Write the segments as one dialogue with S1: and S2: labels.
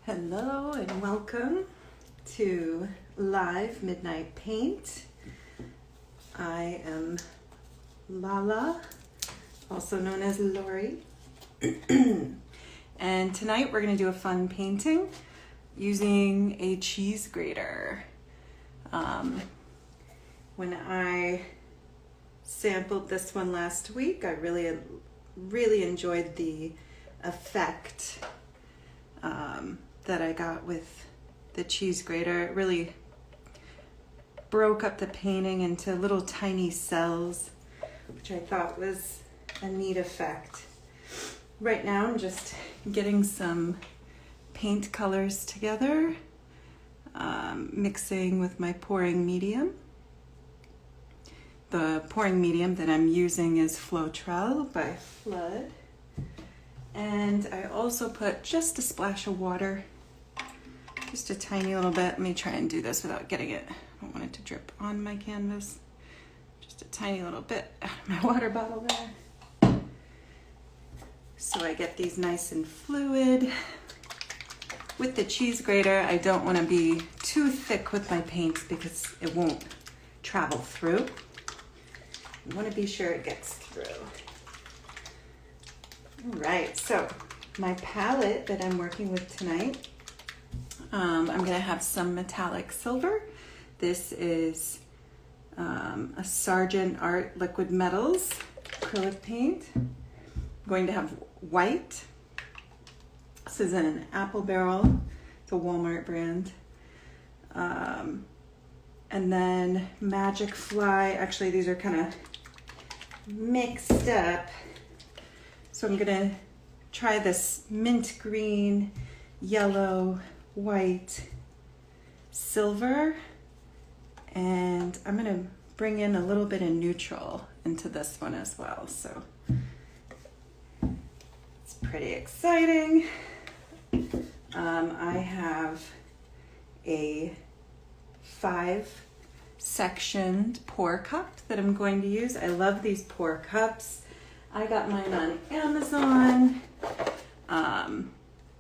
S1: Hello and welcome to Live Midnight Paint. I am Lala, also known as Lori. And tonight we're going to do a fun painting using a cheese grater. When I sampled this one last week, I really enjoyed the effect that I got with the cheese grater. It really broke up the painting into little tiny cells, which I thought was a neat effect. Right now I'm just getting some paint colors together, mixing with my pouring medium. The pouring medium that I'm using is Floetrol by Flood. And I also put just a splash of water, just a tiny little bit. Let me try and do this without getting it. I don't want it to drip on my canvas. Just a tiny little bit out of my water bottle there. So I get these nice and fluid. With the cheese grater, I don't want to be too thick with my paints because it won't travel through. You want to be sure it gets through. All right, so my palette that I'm working with tonight, I'm gonna have some metallic silver. This is a Sargent Art Liquid Metals acrylic paint. I'm going to have white. This is an Apple Barrel. It's a Walmart brand. And then Magic Fly. Actually, these are kind of mixed up. So I'm gonna try this mint green, yellow, white, silver, and I'm gonna bring in a little bit of neutral into this one as well. So it's pretty exciting. I have a 5-sectioned pour cup that I'm going to use. I love these pour cups. I got mine on Amazon.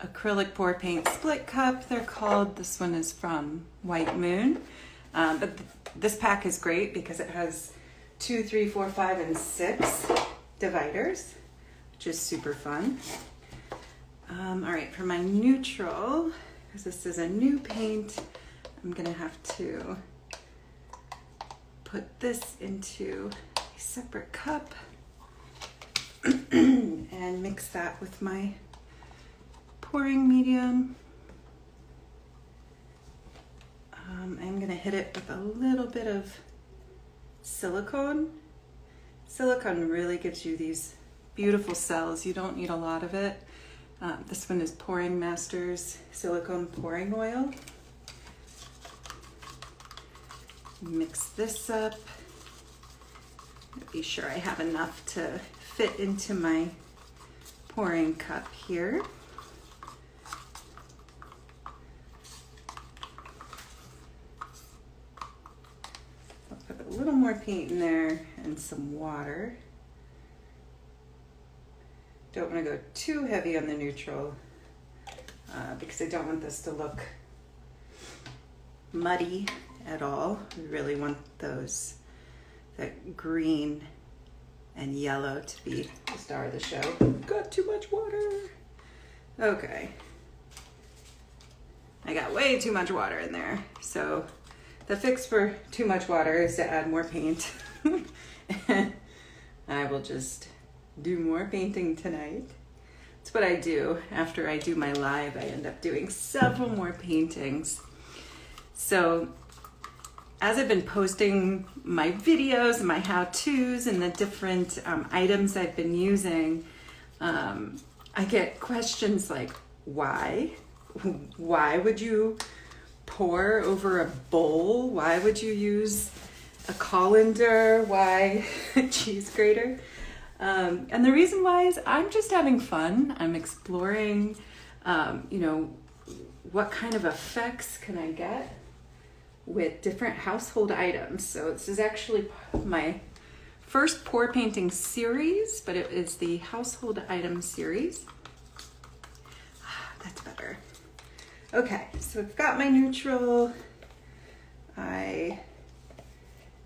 S1: Acrylic pour paint split cup, they're called. This one is from White Moon. But this pack is great because it has 2, 3, 4, 5, and 6 dividers, which is super fun. All right, for my neutral, because this is a new paint, I'm gonna have to put this into a separate cup and mix that with my pouring medium. I'm gonna hit it with a little bit of silicone. Silicone really gives you these beautiful cells. You don't need a lot of it. This one is Pouring Masters silicone pouring oil. Mix this up. Be sure I have enough to fit into my pouring cup here. I'll put a little more paint in there and some water. Don't want to go too heavy on the neutral because I don't want this to look muddy at all. We really want that green and yellow to be the star of the show. Got too much water. Okay. I got way too much water in there. So the fix for too much water is to add more paint. And I will just do more painting tonight. That's what I do. After I do my live, I end up doing several more paintings. So as I've been posting my videos and my how-tos and the different items I've been using, I get questions like, why? Why would you pour over a bowl? Why would you use a colander? Why a cheese grater? And the reason why is I'm just having fun. I'm exploring, what kind of effects can I get with different household items. So this is actually my first pour painting series, but it is the household item series. That's better. Okay, so I've got my neutral. I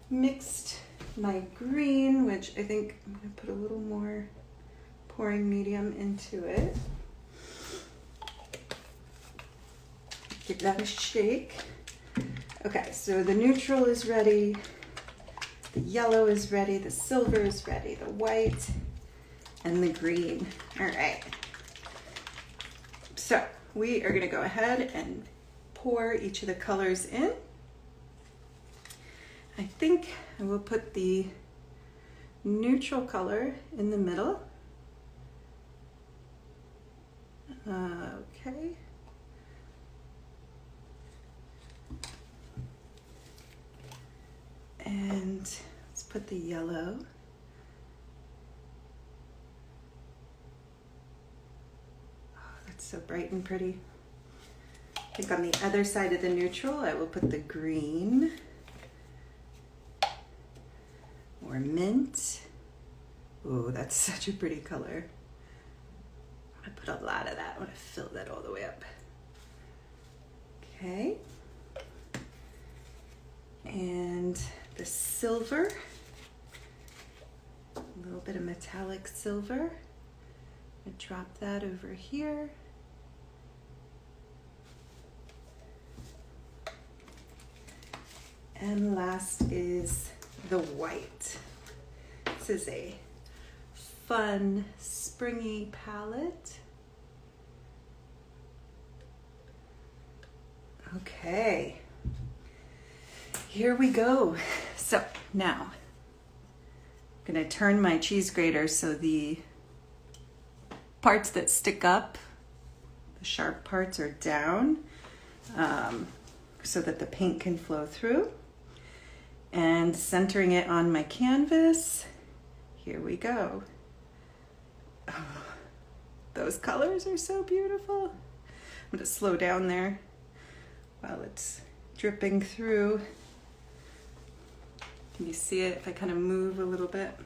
S1: mixed my green, which I think I'm gonna put a little more pouring medium into it. Give that a shake. Okay, so the neutral is ready, the yellow is ready, the silver is ready, the white, and the green. All right. So we are gonna go ahead and pour each of the colors in. I think I will put the neutral color in the middle. Okay. And let's put the yellow. Oh, that's so bright and pretty. I think on the other side of the neutral, I will put the green. Or mint. Oh, that's such a pretty color. I put a lot of that. I want to fill that all the way up. Okay. And the silver. A little bit of metallic silver. I drop that over here. And last is the white. This is a fun, springy palette. Okay, here we go. So now I'm gonna turn my cheese grater so the parts that stick up, the sharp parts, are down, so that the paint can flow through. And centering it on my canvas, here we go. Oh, those colors are so beautiful. I'm gonna slow down there while it's dripping through. Can you see it if I kind of move a little bit?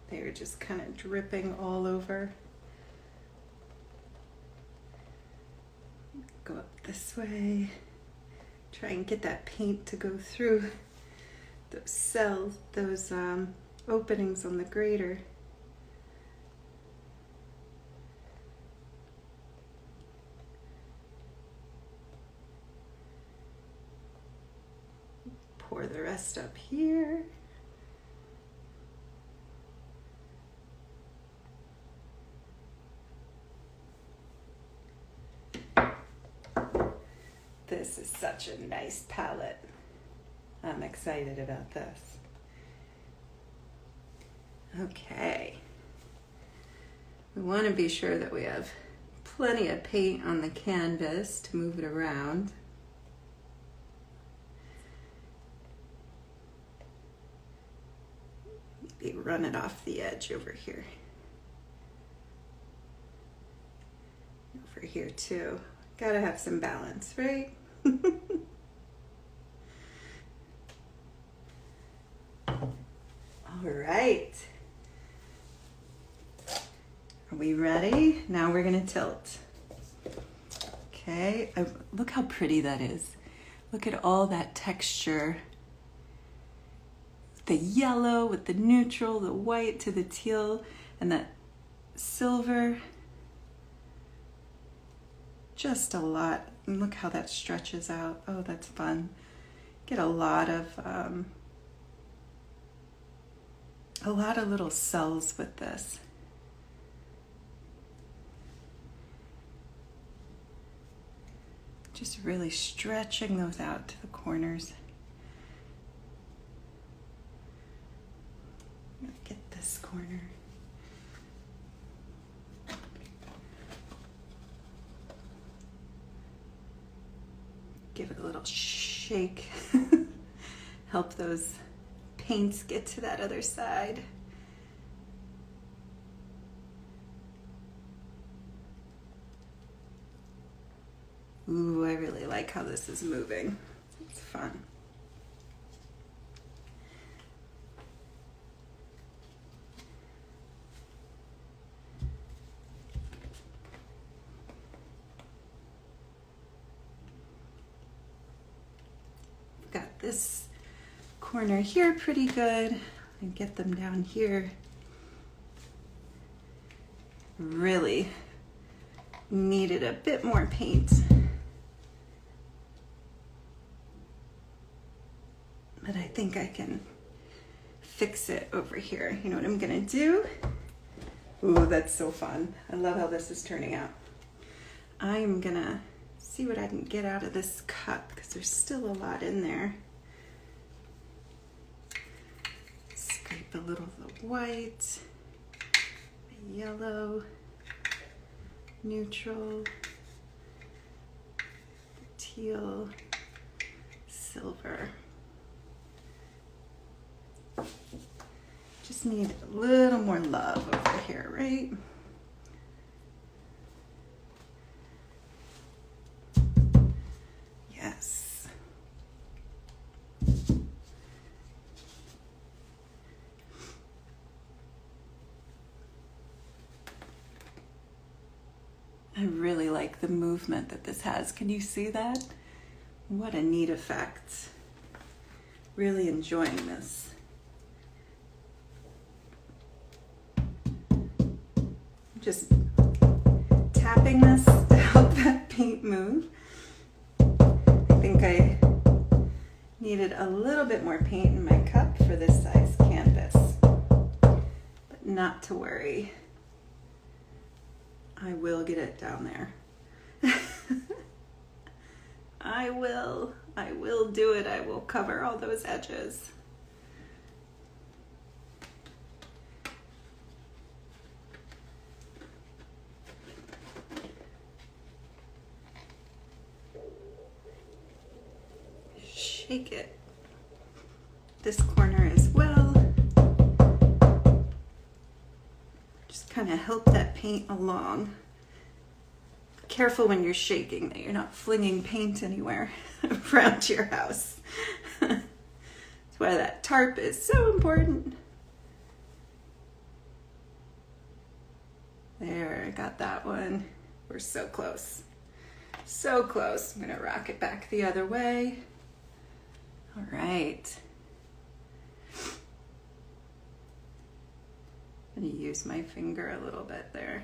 S1: They're just kind of dripping all over. Go up this way. Try and get that paint to go through those cells, those openings on the grater. Pour the rest up here. This is such a nice palette. I'm excited about this. Okay. We want to be sure that we have plenty of paint on the canvas to move it around. Maybe run it off the edge over here. Over here too. Gotta have some balance, right? All right. Are we ready? Now we're gonna tilt. Okay, look how pretty that is. Look at all that texture. The yellow with the neutral, the white to the teal, and that silver. Just a lot. And look how that stretches out. Oh, that's fun. Get a lot of little cells with this. Just really stretching those out to the corners. Get this corner. Give it a little shake. Help those paints get to that other side. Ooh, I really like how this is moving. It's fun. this corner here pretty good and get them down here. Really needed a bit more paint. But I think I can fix it over here. You know what I'm gonna do? Ooh, that's so fun. I love how this is turning out. I'm gonna see what I can get out of this cup because there's still a lot in there. Scrape a little of the white, the yellow, neutral, teal, silver. Just need a little more love over here, right? Yes. I really like the movement that this has. Can you see that? What a neat effect. Really enjoying this. Just tapping this to help that paint move. I think I needed a little bit more paint in my cup for this size canvas, but not to worry. I will get it down there. I will do it. I will cover all those edges. Shake it. This corner as well. Just kind of help that paint along. Careful when you're shaking that you're not flinging paint anywhere around your house. That's why that tarp is so important. There, I got that one. We're so close. So close. I'm gonna rock it back the other way. All right. I'm gonna use my finger a little bit there.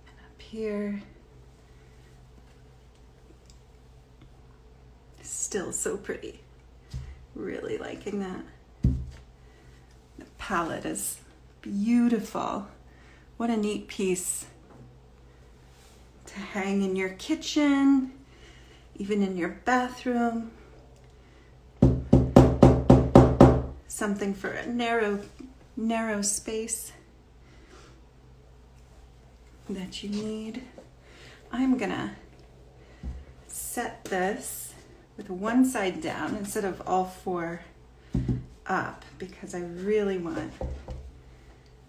S1: And up here. Still so pretty. Really liking that. The palette is beautiful. What a neat piece to hang in your kitchen, even in your bathroom. Something for a narrow space that you need. I'm gonna set this with one side down instead of all four up because I really want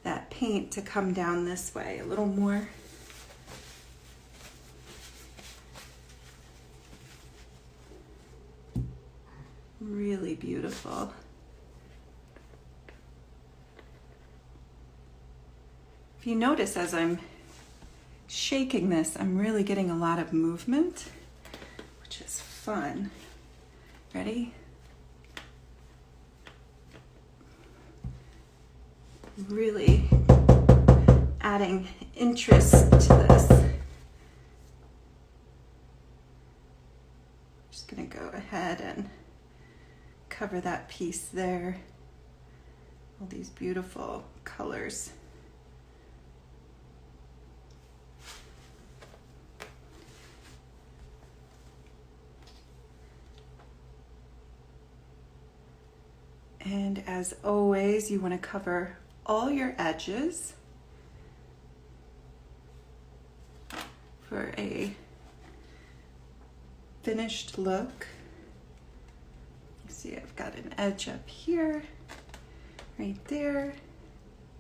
S1: that paint to come down this way a little more. Really beautiful. If you notice as I'm shaking this, I'm really getting a lot of movement, which is fun. Ready? Really adding interest to this. Just gonna go ahead and cover that piece there. All these beautiful colors. And as always, you want to cover all your edges for a finished look. You see I've got an edge up here, right there.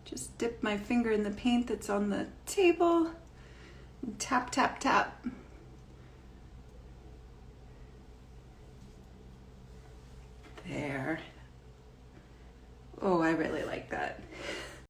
S1: Just dip my finger in the paint that's on the table and tap, tap, tap. There. Oh, I really like that.